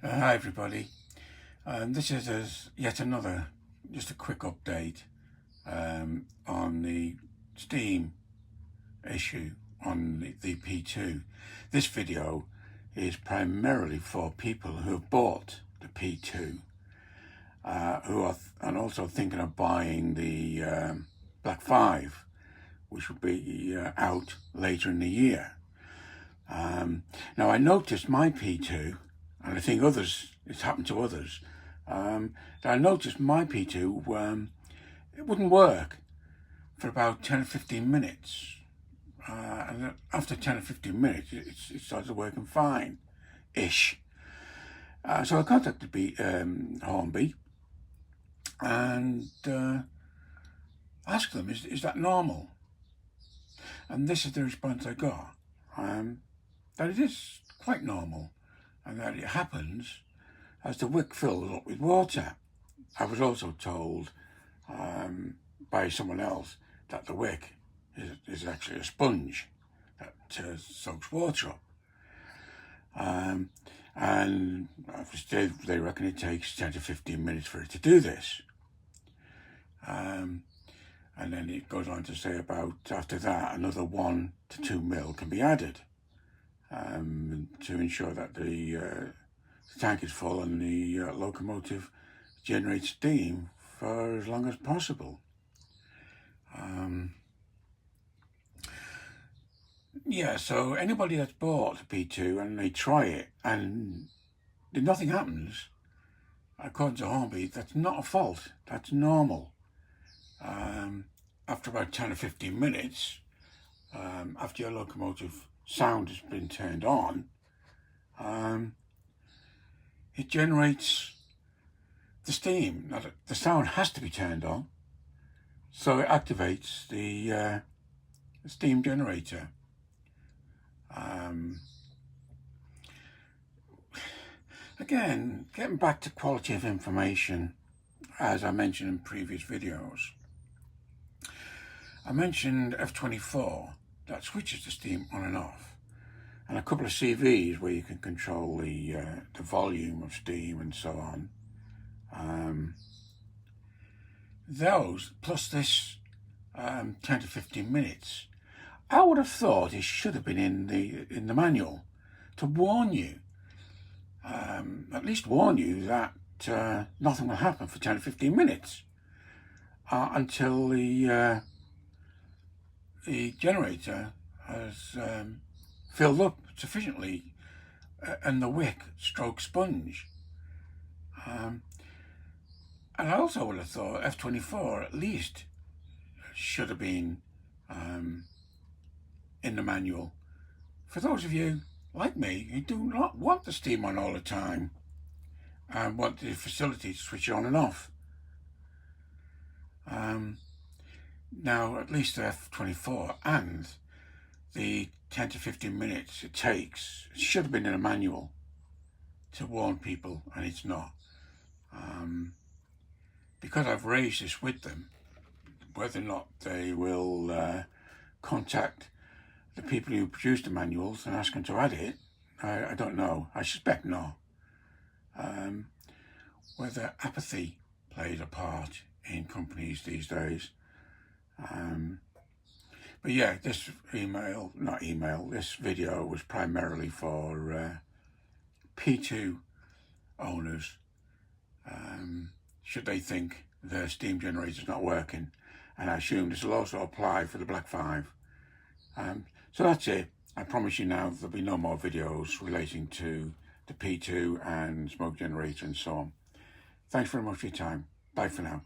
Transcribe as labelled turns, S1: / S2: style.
S1: Hi everybody, this is yet another, just a quick update on the Steam issue on the P2. This video is primarily for people who have bought the P2, who are and also thinking of buying the Black 5, which will be out later in the year. Now I noticed my P2, and I think it's happened to others, that I noticed my P2, it wouldn't work for about 10 or 15 minutes. And after 10 or 15 minutes, it started working fine-ish. So I contacted Hornby and asked them, is that normal? And this is the response I got, that it is quite normal, and that it happens as the wick fills up with water. I was also told by someone else that the wick is actually a sponge that soaks water up. And obviously they reckon it takes 10 to 15 minutes for it to do this. And then it goes on to say about, after that, another 1 to 2 mil can be added to ensure that the tank is full and the locomotive generates steam for as long as possible. Yeah, so anybody that's bought a P2 and they try it and nothing happens, according to Hornby, that's not a fault, that's normal. After about 10 or 15 minutes, after your locomotive sound has been turned on, it generates the steam. Now, the sound has to be turned on, so it activates the steam generator. Again, getting back to quality of information, as I mentioned in previous videos, I mentioned F24 that switches the steam on and off, and a couple of CVs where you can control the volume of steam and so on. Those plus this 10 to 15 minutes, I would have thought it should have been in the manual to warn you, at least warn you that nothing will happen for 10 to 15 minutes until the generator has filled up sufficiently and the wick stroke sponge. And I also would have thought F24 at least should have been in the manual for those of you like me who do not want the steam on all the time and want the facility to switch on and off. Now, at least the F24 and the 10 to 15 minutes it takes, it should have been in a manual to warn people, and it's not. Because I've raised this with them, whether or not they will contact the people who produced the manuals and ask them to add it, I don't know. I suspect no. Whether apathy plays a part in companies these days. But yeah, this this video was primarily for P2 owners, should they think their steam generator is not working, and I assume this will also apply for the Black 5. So that's it. I promise you now there'll be no more videos relating to the P2 and smoke generator and so on. Thanks very much for your time. Bye for now.